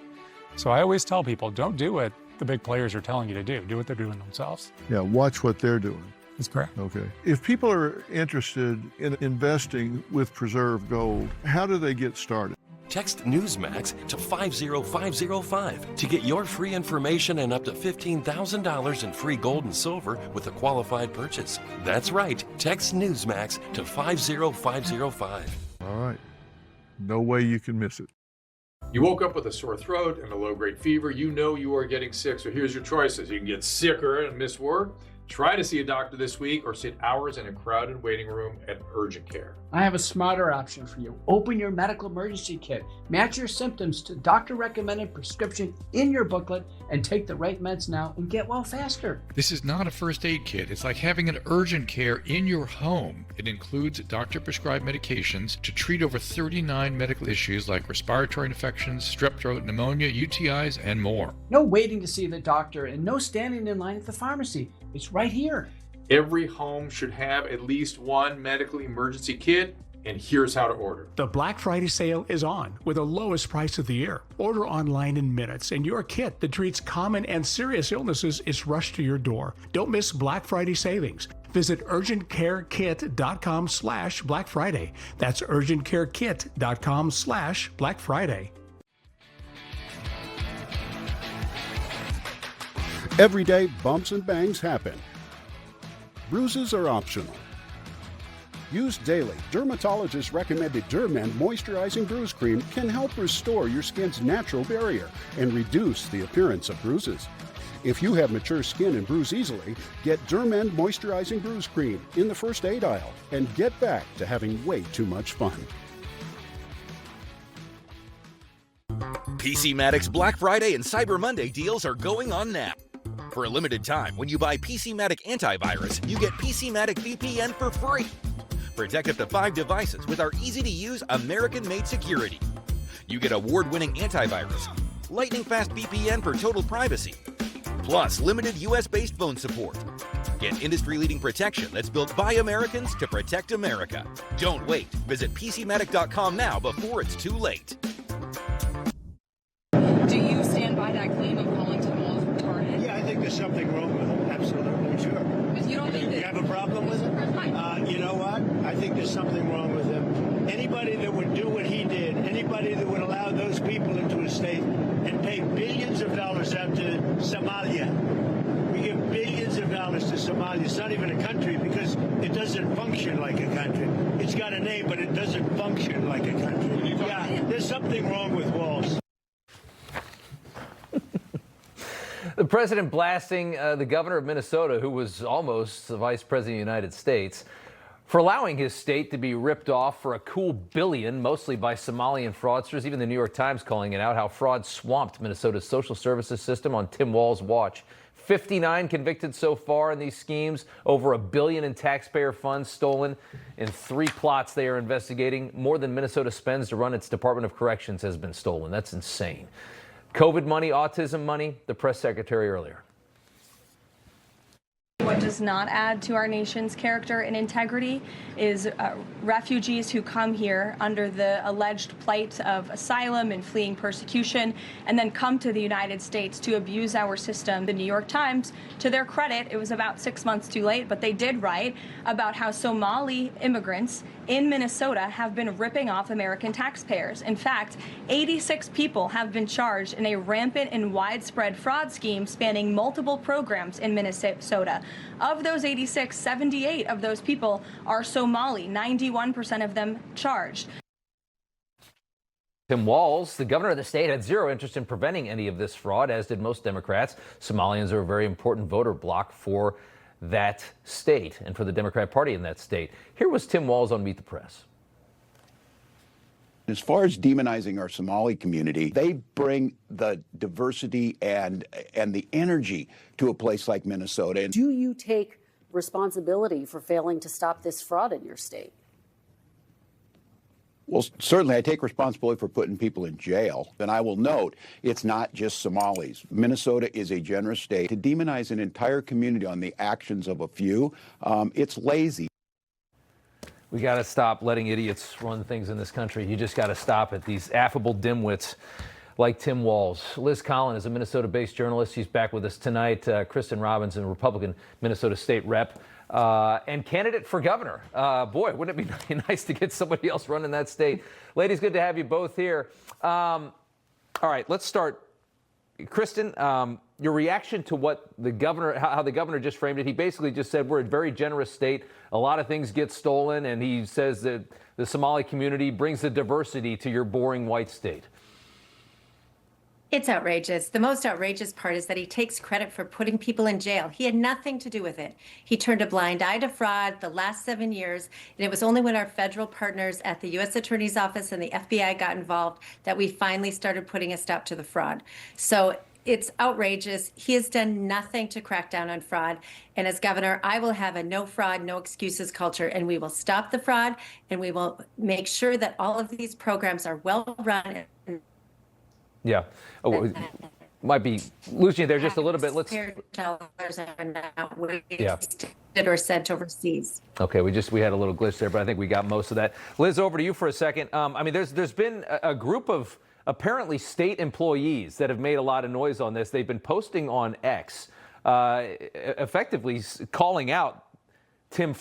So I always tell people, don't do what the big players are telling you to do. Do what they're doing themselves. Yeah, watch what they're doing. That's correct. Okay. If people are interested in investing with Preserve Gold, how do they get started? Text Newsmax to 50505 to get your free information and up to $15,000 in free gold and silver with a qualified purchase. That's right. Text Newsmax to 50505. All right. No way you can miss it. You woke up with a sore throat and a low-grade fever. You know you are getting sick, so here's your choices. You can get sicker and miss work. Try to see a doctor this week or sit hours in a crowded waiting room at urgent care. I have a smarter option for you. Open your medical emergency kit. Match your symptoms to doctor-recommended prescription in your booklet and take the right meds now and get well faster. This is not a first aid kit. It's like having an urgent care in your home. It includes doctor-prescribed medications to treat over 39 medical issues like respiratory infections, strep throat, pneumonia, UTIs, and more. No waiting to see the doctor and no standing in line at the pharmacy. It's right here. Every home should have at least one medical emergency kit, and here's how to order. The Black Friday sale is on with the lowest price of the year. Order online in minutes, and your kit that treats common and serious illnesses is rushed to your door. Don't miss Black Friday savings. Visit urgentcarekit.com/Black Friday. That's urgentcarekit.com/Black Friday. Every day, bumps and bangs happen. Bruises are optional. Used daily, dermatologist-recommended Dermend Moisturizing Bruise Cream can help restore your skin's natural barrier and reduce the appearance of bruises. If you have mature skin and bruise easily, get Dermend Moisturizing Bruise Cream in the first aid aisle and get back to having way too much fun. PCmatic's Black Friday and Cyber Monday deals are going on now. For a limited time, when you buy PCmatic Antivirus, you get PCmatic VPN for free. Protect up to 5 devices with our easy-to-use American-made security. You get award-winning antivirus, lightning-fast VPN for total privacy, plus limited US-based phone support. Get industry-leading protection that's built by Americans to protect America. Don't wait. Visit PCmatic.com now before it's too late. Do you stand by that claim of calling to malls retarded? Yeah, I think there's something wrong with it. Absolutely, sure. But you don't think you have a problem with it? You know what? I think there's something wrong with him. Anybody that would do what he did, anybody that would allow those people into his state and pay billions of dollars out to Somalia. We give billions of dollars to Somalia. It's not even a country because it doesn't function like a country. It's got a name, but it doesn't function like a country. Yeah, there's something wrong with Walsh. The president blasting the governor of Minnesota, who was almost the vice president of the United States, for allowing his state to be ripped off for a cool billion, mostly by Somalian fraudsters. Even the New York Times calling it out, how fraud swamped Minnesota's social services system on Tim Walz's watch. 59 convicted so far in these schemes, over $1 billion in taxpayer funds stolen in 3 plots they are investigating. More than Minnesota spends to run its Department of Corrections has been stolen. That's insane. COVID money, autism money, the press secretary earlier. What does not add to our nation's character and integrity is refugees who come here under the alleged plight of asylum and fleeing persecution and then come to the United States to abuse our system. The New York Times, to their credit, it was about 6 months too late, but they did write about how Somali immigrants in Minnesota have been ripping off American taxpayers. In fact, 86 people have been charged in a rampant and widespread fraud scheme spanning multiple programs in Minnesota. Of those 86, 78 of those people are Somali, 91% of them charged. Tim Walz, the governor of the state, had zero interest in preventing any of this fraud, as did most Democrats. Somalians are a very important voter bloc for that state and for the Democrat Party in that state. Here was Tim Walz on Meet the Press. As far as demonizing our Somali community, they bring the diversity and the energy to a place like Minnesota. Do you take responsibility for failing to stop this fraud in your state? Well, certainly I take responsibility for putting people in jail. And I will note, it's not just Somalis. Minnesota is a generous state. To demonize an entire community on the actions of a few, it's lazy. We got to stop letting idiots run things in this country. You just got to stop it. These affable dimwits like Tim Walz. Liz Collin is a Minnesota-based journalist. She's back with us tonight. Kristin Robbins, a Republican Minnesota state rep. And candidate for governor. Boy, wouldn't it be nice to get somebody else running that state? Ladies, good to have you both here. All right, let's start. Kristin, your reaction to what the governor, how the governor just framed it. He basically just said we're a very generous state. A lot of things get stolen, and he says that the Somali community brings the diversity to your boring white state. It's outrageous. The most outrageous part is that he takes credit for putting people in jail. He had nothing to do with it. He turned a blind eye to fraud the last 7 years, and it was only when our federal partners at the U.S. Attorney's Office and the FBI got involved that we finally started putting a stop to the fraud. So it's outrageous. He has done nothing to crack down on fraud. And as governor, I will have a no fraud, no excuses culture, and we will stop the fraud, and we will make sure that all of these programs are well run. Yeah. Oh, might be losing you there just a little bit. Let's. Dollars are not wasted Yeah. or sent overseas. Okay, we had a little glitch there, but I think we got most of that. Liz, over to you for a second. I mean, there's been a group of apparently state employees that have made a lot of noise on this. They've been posting on X, effectively calling out Tim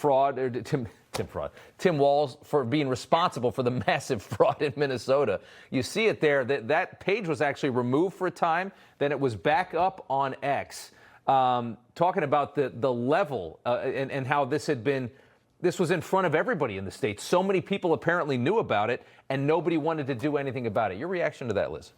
Walz for being responsible for the massive fraud in Minnesota. You see it there. That page was actually removed for a time. Then it was back up on X, talking about the level and how this was in front of everybody in the state. So many people apparently knew about it, and nobody wanted to do anything about it. Your reaction to that, Liz?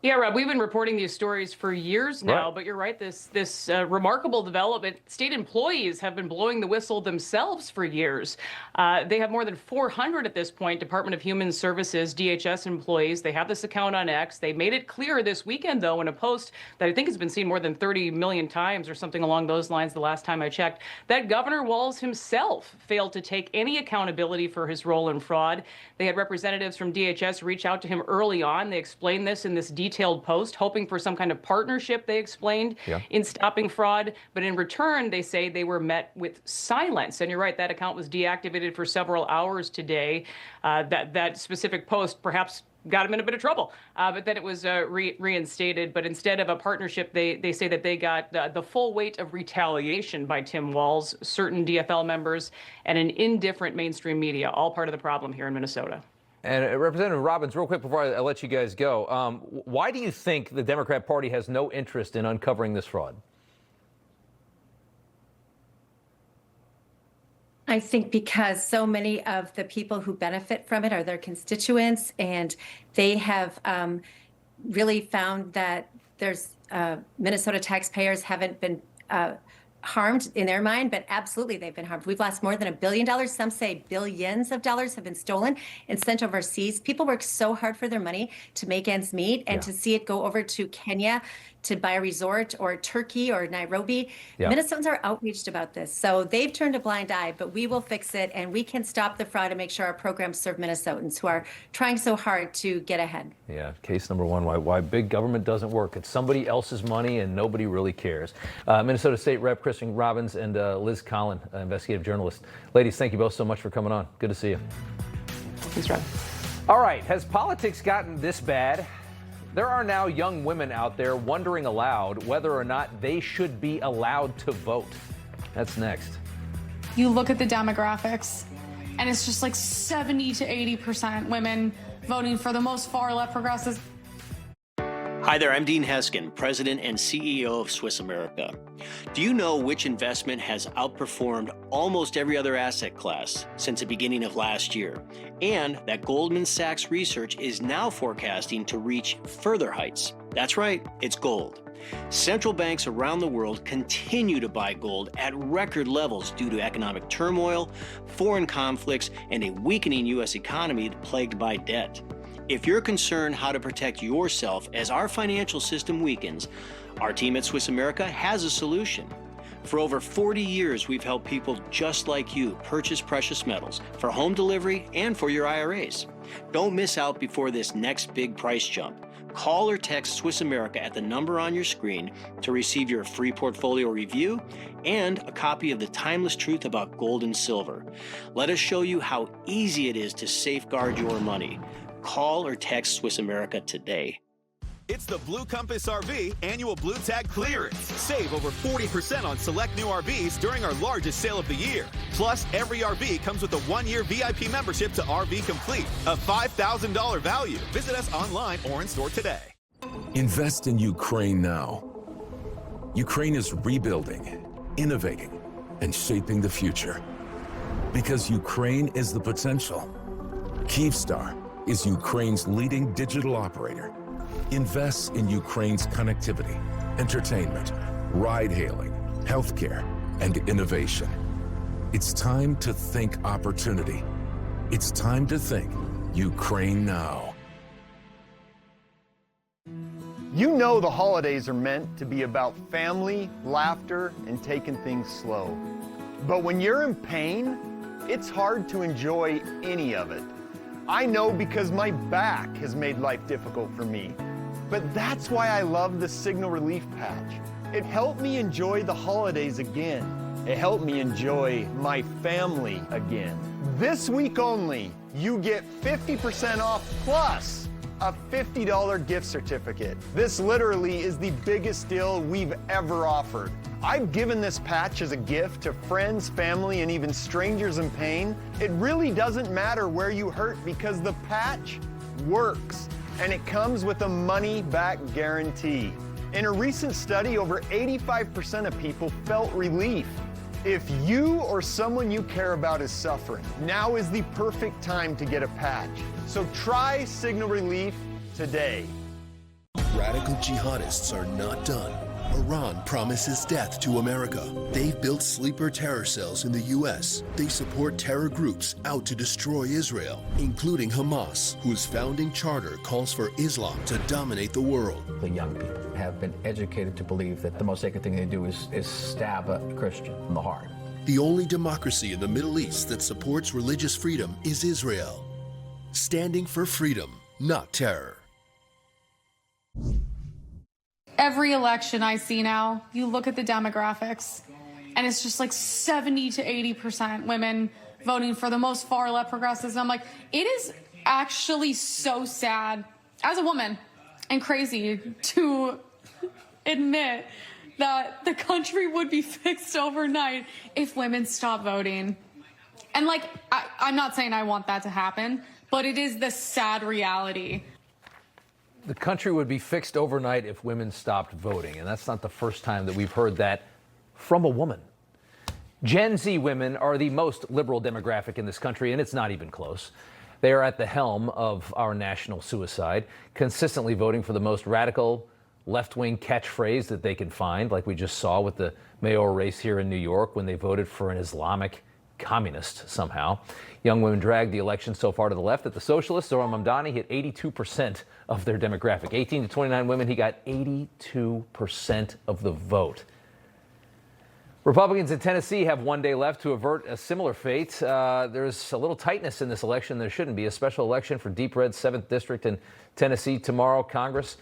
Yeah, Rob, we've been reporting these stories for years now, Right. but you're right, this remarkable development. State employees have been blowing the whistle themselves for years. They have more than 400 at this point, Department of Human Services, DHS employees. They have this account on X. They made it clear this weekend, though, in a post that I think has been seen more than 30 million times or something along those lines the last time I checked, that Governor Walz himself failed to take any accountability for his role in fraud. They had representatives from DHS reach out to him early on. They explained this in this detailed post, hoping for some kind of partnership, they explained, in stopping fraud. But in return, they say they were met with silence. And you're right, that account was deactivated for several hours today. That specific post perhaps got him in a bit of trouble. But then it was reinstated. But instead of a partnership, they say that they got the full weight of retaliation by Tim Walz, certain DFL members, and an indifferent mainstream media, all part of the problem here in Minnesota. And Representative Robbins, real quick before I let you guys go, why do you think the Democrat Party has no interest in uncovering this fraud? I think because so many of the people who benefit from it are their constituents, and they have really found that there's Minnesota taxpayers haven't been harmed in their mind, but absolutely they've been harmed. We've lost more than $1 billion. Some say billions of dollars have been stolen and sent overseas. People work so hard for their money to make ends meet, and to see it go over to Kenya to buy a resort, or Turkey or Nairobi. Minnesotans are outraged about this. So they've turned a blind eye, but we will fix it, and we can stop the fraud and make sure our programs serve Minnesotans who are trying so hard to get ahead. Yeah, case number one, why big government doesn't work. It's somebody else's money and nobody really cares. Minnesota State Rep Kristin Robbins and Liz Collin, investigative journalist. Ladies, thank you both so much for coming on. Good to see you. Thanks, Rob. All right, has politics gotten this bad? There are now young women out there wondering aloud whether or not they should be allowed to vote. That's next. You look at the demographics, and it's just like 70 to 80% women voting for the most far-left progressives. Hi there, I'm Dean Heskin, President and CEO of Swiss America. Do you know which investment has outperformed almost every other asset class since the beginning of last year? And that Goldman Sachs research is now forecasting to reach further heights. That's right, it's gold. Central banks around the world continue to buy gold at record levels due to economic turmoil, foreign conflicts, and a weakening U.S. economy plagued by debt. If you're concerned how to protect yourself as our financial system weakens, our team at Swiss America has a solution. For over 40 years, we've helped people just like you purchase precious metals for home delivery and for your IRAs. Don't miss out before this next big price jump. Call or text Swiss America at the number on your screen to receive your free portfolio review and a copy of The Timeless Truth About Gold and Silver. Let us show you how easy it is to safeguard your money. Call or text Swiss America today. It's the Blue Compass RV annual Blue Tag Clearance. Save over 40% on select new RVs during our largest sale of the year. Plus, every RV comes with a 1-year VIP membership to RV Complete, a $5,000 value. Visit us online or in store today. Invest in Ukraine now. Ukraine is rebuilding, innovating, and shaping the future. Because Ukraine is the potential. Kyivstar is Ukraine's leading digital operator. Invests in Ukraine's connectivity, entertainment, ride-hailing, healthcare, and innovation. It's time to think opportunity. It's time to think Ukraine now. You know the holidays are meant to be about family, laughter, and taking things slow. But when you're in pain, it's hard to enjoy any of it. I know because my back has made life difficult for me. But that's why I love the Signal Relief Patch. It helped me enjoy the holidays again. It helped me enjoy my family again. This week only, you get 50% off plus a $50 gift certificate. This literally is the biggest deal we've ever offered. I've given this patch as a gift to friends, family, and even strangers in pain. It really doesn't matter where you hurt because the patch works, and it comes with a money-back guarantee. In a recent study, over 85% of people felt relief. If you or someone you care about is suffering, now is the perfect time to get a patch. So try Signal Relief today. Radical jihadists are not done. Iran promises death to America. They've built sleeper terror cells in the U.S. They support terror groups out to destroy Israel, including Hamas, whose founding charter calls for Islam to dominate the world. The young people have been educated to believe that the most sacred thing they do is stab a Christian in the heart. The only democracy in the Middle East that supports religious freedom is Israel. Standing for freedom, not terror. Every election I see now, you look at the demographics, and it's just like 70 to 80% women voting for the most far left progressives. And I'm like, it is actually so sad as a woman and crazy to admit that the country would be fixed overnight if women stopped voting. And like, I'm not saying I want that to happen, but it is the sad reality. The country would be fixed overnight if women stopped voting, and that's not the first time that we've heard that from a woman. Gen Z women are the most liberal demographic in this country, and it's not even close. They are at the helm of our national suicide, consistently voting for the most radical left-wing catchphrase that they can find, like we just saw with the mayoral race here in New York when they voted for an Islamic communist somehow. Young women dragged the election so far to the left that the socialist, Zohran Mamdani, hit 82% of their demographic. 18 to 29 women, he got 82% of the vote. Republicans in Tennessee have one day left to avert a similar fate. There's a little tightness in this election. There shouldn't be. A special election for Deep Red's 7th District in Tennessee tomorrow. Congress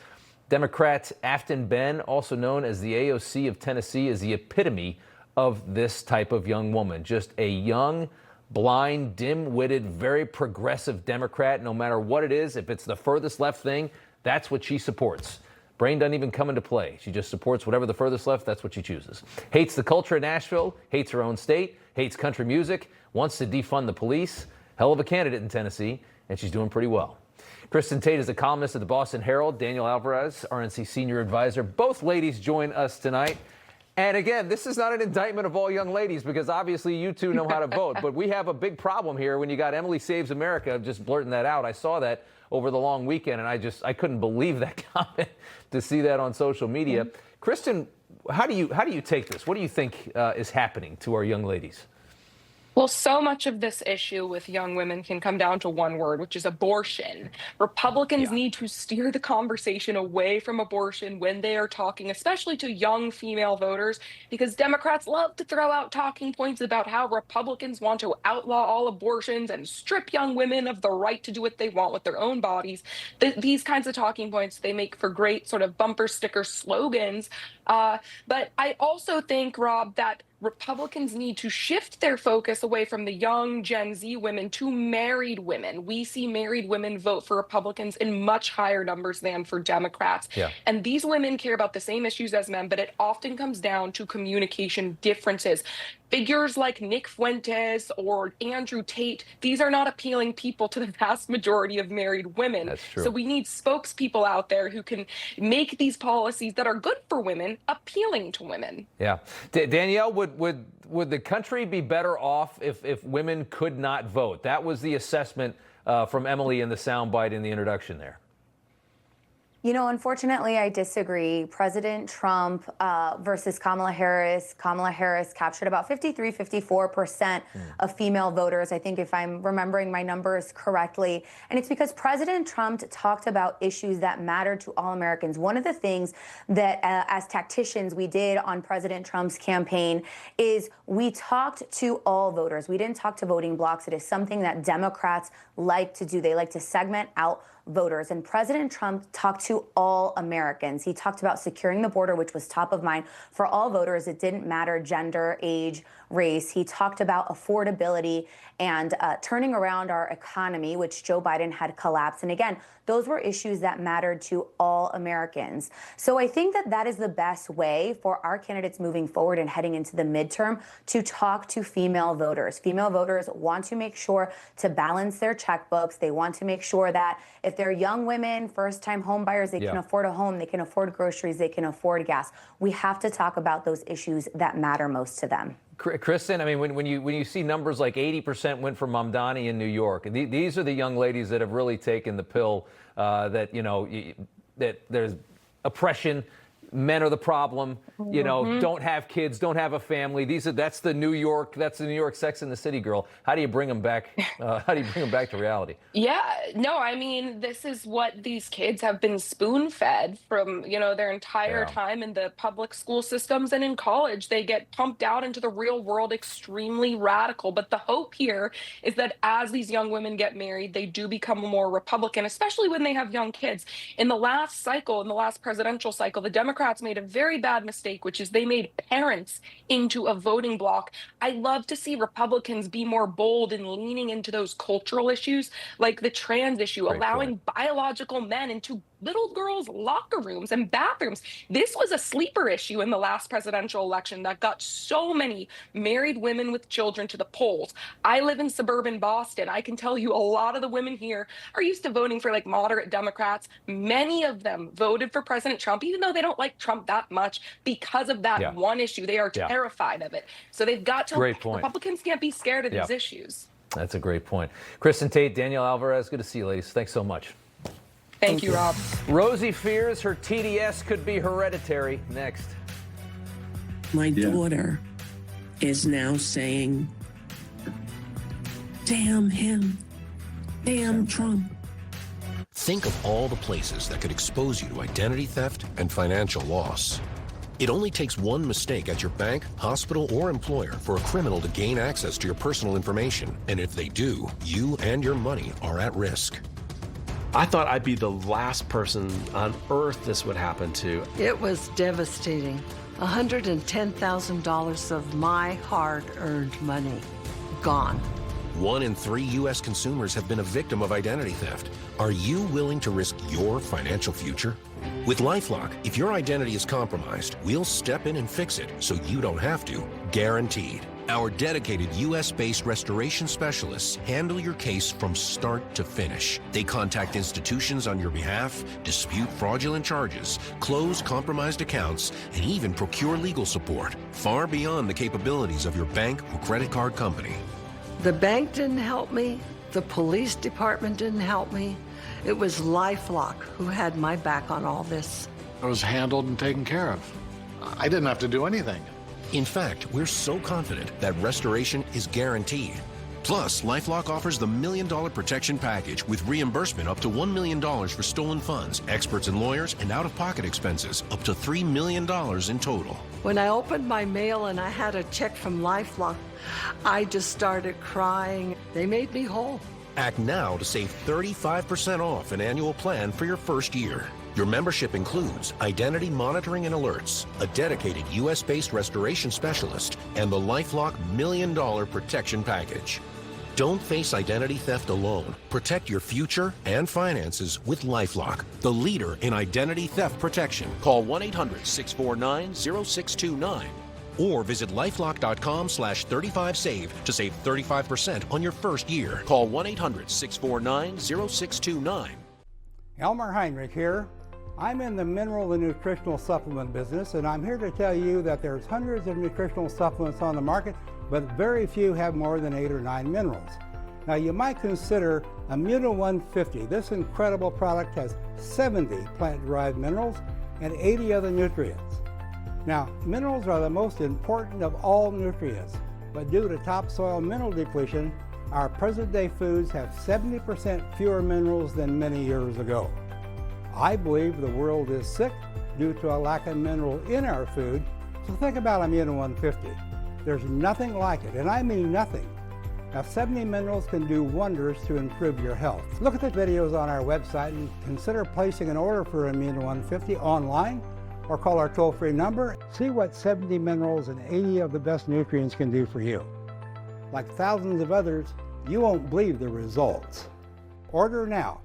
Democrat Afton Ben, also known as the AOC of Tennessee, is the epitome of this type of young woman. Just a young, blind, dim-witted, very progressive Democrat. No matter what it is, if it's the furthest left thing, that's what she supports. Brain doesn't even come into play. She just supports whatever the furthest left, that's what she chooses. Hates the culture in Nashville, hates her own state, hates country music, wants to defund the police. Hell of a candidate in Tennessee, and she's doing pretty well. Kristin Tate is a columnist at the Boston Herald. Danielle Alvarez, RNC senior advisor. Both ladies join us tonight. And again, this is not an indictment of all young ladies, because obviously you two know how to vote. But we have a big problem here when you got Emily Saves America just blurting that out. I saw that over the long weekend, and I couldn't believe that comment to see that on social media. Kristin, how do you take this? What do you think is happening to our young ladies? Well, so much of this issue with young women can come down to one word, which is abortion. Republicans need to steer the conversation away from abortion when they are talking, especially to young female voters, because Democrats love to throw out talking points about how Republicans want to outlaw all abortions and strip young women of the right to do what they want with their own bodies. These kinds of talking points, they make for great sort of bumper sticker slogans. But I also think, Rob, that Republicans need to shift their focus away from the young Gen Z women to married women. We see married women vote for Republicans in much higher numbers than for Democrats. And these women care about the same issues as men, but it often comes down to communication differences. Figures like Nick Fuentes or Andrew Tate, these are not appealing people to the vast majority of married women. That's true. So we need spokespeople out there who can make these policies that are good for women appealing to women. Yeah. Danielle, would the country be better off if women could not vote? That was the assessment from Emily in the soundbite in the introduction there. You know, unfortunately, I disagree. President Trump versus Kamala Harris. Kamala Harris captured about 54% of female voters, I think, if I'm remembering my numbers correctly. And it's because President Trump talked about issues that matter to all Americans. One of the things that as tacticians we did on President Trump's campaign is we talked to all voters. We didn't talk to voting blocs. It is something that Democrats like to do. They like to segment out voters. And President Trump talked to all Americans. He talked about securing the border, which was top of mind for all voters. It didn't matter gender, age, race. He talked about affordability and turning around our economy, which Joe Biden had collapsed. And again, those were issues that mattered to all Americans. So I think that that is the best way for our candidates moving forward and heading into the midterm to talk to female voters. Female voters want to make sure to balance their checkbooks. They want to make sure that if they're young women, first-time home buyers, they can afford a home, they can afford groceries, they can afford gas. We have to talk about those issues that matter most to them. Kristin, I mean, when you see numbers like 80% went for Mamdani in New York, these are the young ladies that have really taken the pill that, you know, that there's oppression. Men are the problem, you know, don't have kids, don't have a family. That's the New York Sex and the City girl. How do you bring them back? How do you bring them back to reality? Yeah, no, I mean, this is what these kids have been spoon-fed from, you know, their entire time in the public school systems and in college. They get pumped out into the real world extremely radical. But the hope here is that as these young women get married, they do become more Republican, especially when they have young kids. In the last cycle, in the last presidential cycle, the Democrats made a very bad mistake, which is they made parents into a voting bloc. I love to see Republicans be more bold in leaning into those cultural issues, like the trans issue, allowing biological men into little girls' locker rooms and bathrooms. This was a sleeper issue in the last presidential election that got so many married women with children to the polls. I live in suburban Boston. I can tell you a lot of the women here are used to voting for like moderate Democrats. Many of them voted for President Trump, even though they don't like Trump that much, because of that one issue. They are terrified of it. So they've got to, Republicans can't be scared of these issues. That's a great point. Kristin Tate, Danielle Alvarez, good to see you, ladies. Thanks so much. Thank you, Rob. Rosie fears her TDS could be hereditary. Next. My daughter is now saying, damn him, damn Trump. Think of all the places that could expose you to identity theft and financial loss. It only takes one mistake at your bank, hospital, or employer for a criminal to gain access to your personal information. And if they do, you and your money are at risk. I thought I'd be the last person on earth this would happen to. It was devastating. $110,000 of my hard-earned money gone. 1 in 3 U.S. consumers have been a victim of identity theft. Are you willing to risk your financial future? With LifeLock, if your identity is compromised, we'll step in and fix it so you don't have to, guaranteed. Our dedicated U.S.-based restoration specialists handle your case from start to finish. They contact institutions on your behalf, dispute fraudulent charges, close compromised accounts, and even procure legal support, far beyond the capabilities of your bank or credit card company. The bank didn't help me. The police department didn't help me. It was LifeLock who had my back on all this. I was handled and taken care of. I didn't have to do anything. In fact, we're so confident that restoration is guaranteed. Plus, LifeLock offers the $1 Million Protection Package with reimbursement up to $1 million for stolen funds, experts and lawyers, and out-of-pocket expenses, up to $3 million in total. When I opened my mail and I had a check from LifeLock, I just started crying. They made me whole. Act now to save 35% off an annual plan for your first year. Your membership includes identity monitoring and alerts, a dedicated U.S.-based restoration specialist, and the LifeLock $1 Million Protection Package. Don't face identity theft alone. Protect your future and finances with LifeLock, the leader in identity theft protection. Call 1-800-649-0629 or visit lifelock.com/35save to save 35% on your first year. Call 1-800-649-0629. Elmer Heinrich here. I'm in the mineral and nutritional supplement business, and I'm here to tell you that there's hundreds of nutritional supplements on the market, but very few have more than 8 or 9 minerals. Now, you might consider Immuno 150. This incredible product has 70 plant-derived minerals and 80 other nutrients. Now, minerals are the most important of all nutrients, but due to topsoil mineral depletion, our present-day foods have 70% fewer minerals than many years ago. I believe the world is sick due to a lack of mineral in our food, so think about Immuno 150. There's nothing like it, and I mean nothing. Now, 70 minerals can do wonders to improve your health. Look at the videos on our website and consider placing an order for Immuno 150 online or call our toll-free number. See what 70 minerals and 80 of the best nutrients can do for you. Like thousands of others, you won't believe the results. Order now.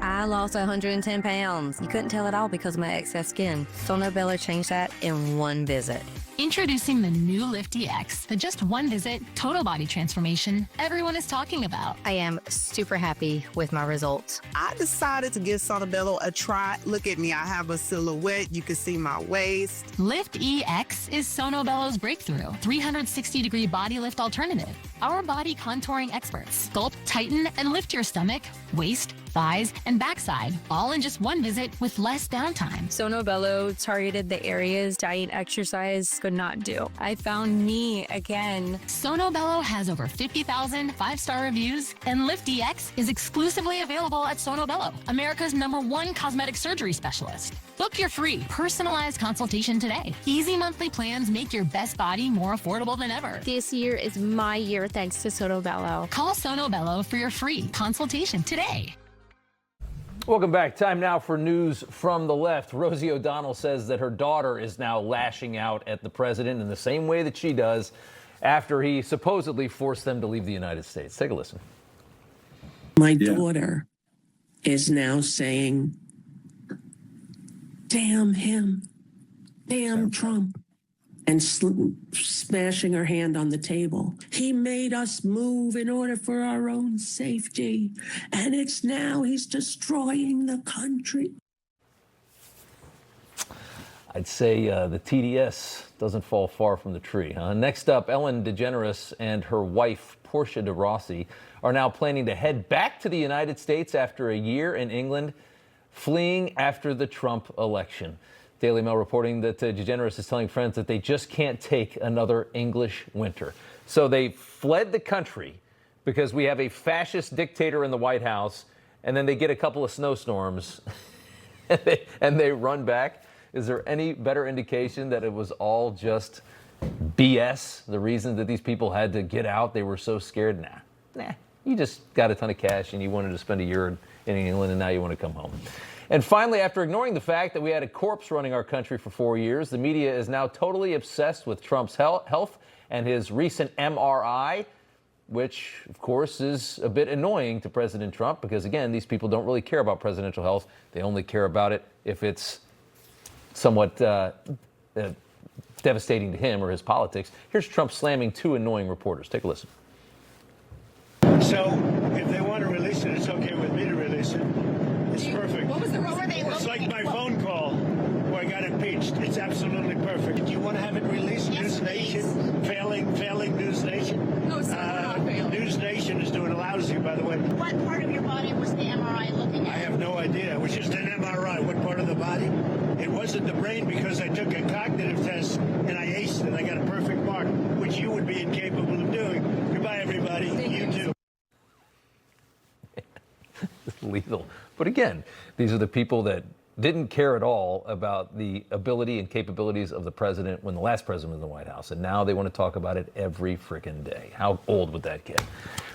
I lost 110 pounds. You couldn't tell at all because of my excess skin. Sono Bello changed that in one visit. Introducing the new Lift EX, the just one visit total body transformation everyone is talking about. I am super happy with my results. I decided to give Sono Bello a try. Look at me, I have a silhouette. You can see my waist. Lift EX is Sono Bello's breakthrough 360-degree body lift alternative. Our body contouring experts sculpt, tighten, and lift your stomach, waist, thighs, and backside, all in just one visit with less downtime. Sono Bello targeted the areas diet and exercise could not do. I found me again. Sono Bello has over 50,000 five-star reviews, and Lift EX is exclusively available at Sono Bello, America's #1 cosmetic surgery specialist. Book your free, personalized consultation today. Easy monthly plans make your best body more affordable than ever. This year is my year thanks to Sono Bello. Call Sono Bello for your free consultation today. Welcome back. Time now for news from the left. Rosie O'Donnell says that her daughter is now lashing out at the president in the same way that she does after he supposedly forced them to leave the United States. Take a listen. My daughter is now saying, damn him, damn Trump, and smashing her hand on the table. He made us move in order for our own safety, and it's now he's destroying the country. I'd say the TDS doesn't fall far from the tree. Next up, Ellen DeGeneres and her wife, Portia de Rossi, are now planning to head back to the United States after a year in England, fleeing after the Trump election. Daily Mail reporting that DeGeneres is telling friends that they just can't take another English winter. So they fled the country because we have a fascist dictator in the White House, and then they get a couple of snowstorms and they run back. Is there any better indication that it was all just BS? The reason that these people had to get out, they were so scared? Nah. You just got a ton of cash and you wanted to spend a year in England, and now you want to come home. And finally, after ignoring the fact that we had a corpse running our country for 4 years, the media is now totally obsessed with Trump's health and his recent MRI, which, of course, is a bit annoying to President Trump because, again, these people don't really care about presidential health. They only care about it if it's somewhat devastating to him or his politics. Here's Trump slamming 2 annoying reporters. Take a listen. So if they want to release it, it's okay with me to release it. It's perfect. What was the reason? It's like my phone call where I got impeached. It's absolutely perfect. Do you want to have it released? Yes, News Nation, failing News Nation. No, sir, not failing. News Nation is doing lousy, by the way. What part of your body was the MRI looking at? I have no idea. It was just an MRI. What part of the body? It wasn't the brain because I took a cognitive test and I aced it. I got a perfect mark, which you would be incapable of doing. Goodbye, everybody. You too. Lethal. But again, these are the people that didn't care at all about the ability and capabilities of the president when the last president was in the White House. And now they want to talk about it every freaking day. How old would that get?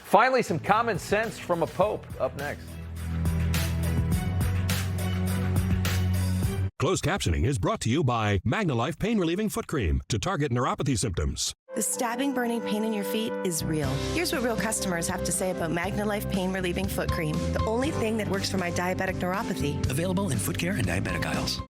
Finally, some common sense from a pope up next. Closed captioning is brought to you by MagnaLife Pain Relieving Foot Cream to target neuropathy symptoms. The stabbing, burning pain in your feet is real. Here's what real customers have to say about MagnaLife Pain Relieving Foot Cream, the only thing that works for my diabetic neuropathy. Available in foot care and diabetic aisles.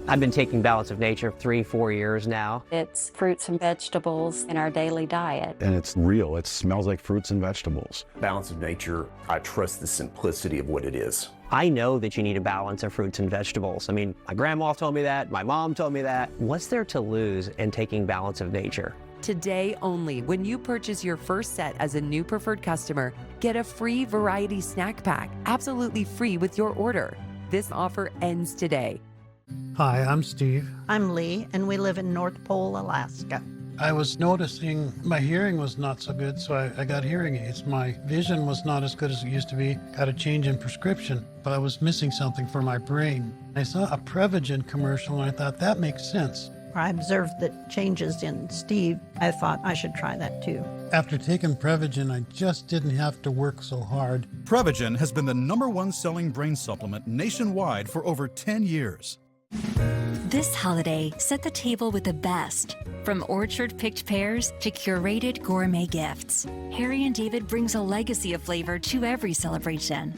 I've been taking Balance of Nature 3-4 years now. It's fruits and vegetables in our daily diet. And it's real. It smells like fruits and vegetables. Balance of Nature, I trust the simplicity of what it is. I know that you need a balance of fruits and vegetables. I mean, my grandma told me that, my mom told me that. What's there to lose in taking Balance of Nature? Today only, when you purchase your first set as a new preferred customer, get a free variety snack pack, absolutely free with your order. This offer ends today. Hi, I'm Steve. I'm Lee, and we live in North Pole, Alaska. I was noticing my hearing was not so good, so I got hearing aids. My vision was not as good as it used to be. Got a change in prescription, but I was missing something for my brain. I saw a Prevagen commercial, and I thought that makes sense. I observed the changes in Steve. I thought I should try that too. After taking Prevagen, I just didn't have to work so hard. Prevagen has been the #1 selling brain supplement nationwide for over 10 years. This holiday, set the table with the best. From orchard-picked pears to curated gourmet gifts, Harry & David brings a legacy of flavor to every celebration.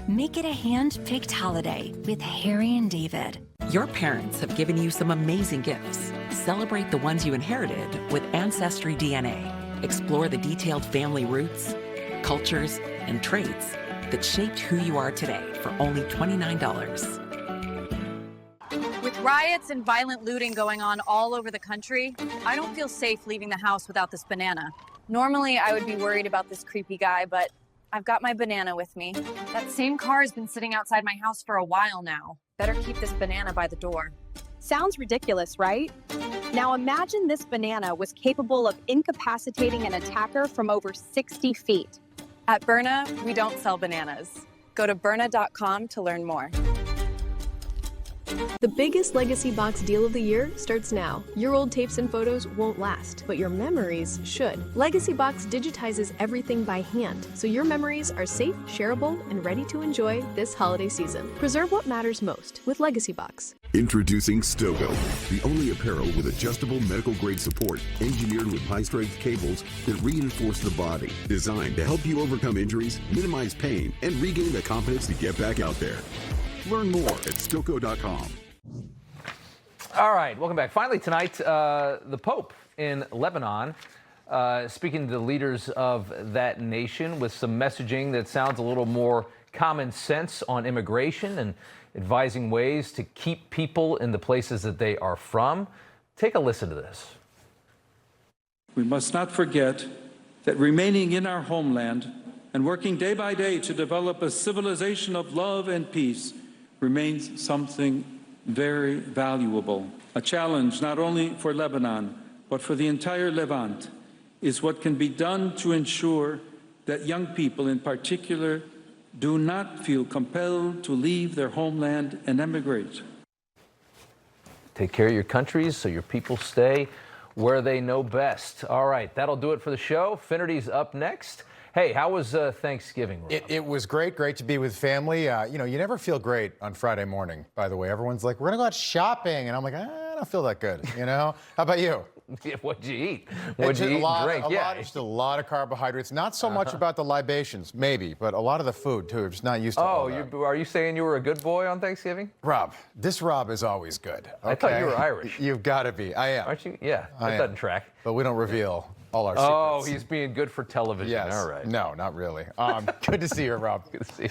Make it a hand-picked holiday with Harry & David. Your parents have given you some amazing gifts. Celebrate the ones you inherited with Ancestry DNA. Explore the detailed family roots, cultures, and traits that shaped who you are today for only $29. With riots and violent looting going on all over the country, I don't feel safe leaving the house without this banana. Normally, I would be worried about this creepy guy, but I've got my banana with me. That same car has been sitting outside my house for a while now. Better keep this banana by the door. Sounds ridiculous, right? Now imagine this banana was capable of incapacitating an attacker from over 60 feet. At Byrna, we don't sell bananas. Go to Byrna.com to learn more. The biggest Legacy Box deal of the year starts now. Your old tapes and photos won't last, but your memories should. Legacy Box digitizes everything by hand, so your memories are safe, shareable, and ready to enjoy this holiday season. Preserve what matters most with Legacy Box. Introducing Stogo, the only apparel with adjustable medical-grade support, engineered with high-strength cables that reinforce the body, designed to help you overcome injuries, minimize pain, and regain the confidence to get back out there. Learn more at Stoco.com. All right, welcome back. Finally tonight, the Pope in Lebanon, speaking to the leaders of that nation with some messaging that sounds a little more common sense on immigration and advising ways to keep people in the places that they are from. Take a listen to this. We must not forget that remaining in our homeland and working day by day to develop a civilization of love and peace remains something very valuable. A challenge not only for Lebanon, but for the entire Levant, is what can be done to ensure that young people in particular do not feel compelled to leave their homeland and emigrate. Take care of your countries so your people stay where they know best. All right, that'll do it for the show. Finnerty's up next. Hey, how was Thanksgiving, Rob? It was great to be with family. You know, you never feel great on Friday morning, by the way. Everyone's like, we're going to go out shopping. And I'm like, I don't feel that good, you know? How about you? What'd you eat? What'd you eat and drink? Just a lot of carbohydrates. Not so much about the libations, maybe, but a lot of the food, too. We're just not used to all that. Are you saying you were a good boy on Thanksgiving? Rob, this Rob is always good. Okay? I thought you were Irish. You've got to be. I am. Aren't you? Yeah, that doesn't track. But we don't reveal all our secrets. Oh, he's being good for television. Yes. All right. No, not really. Good to see you, Rob. Good to see you.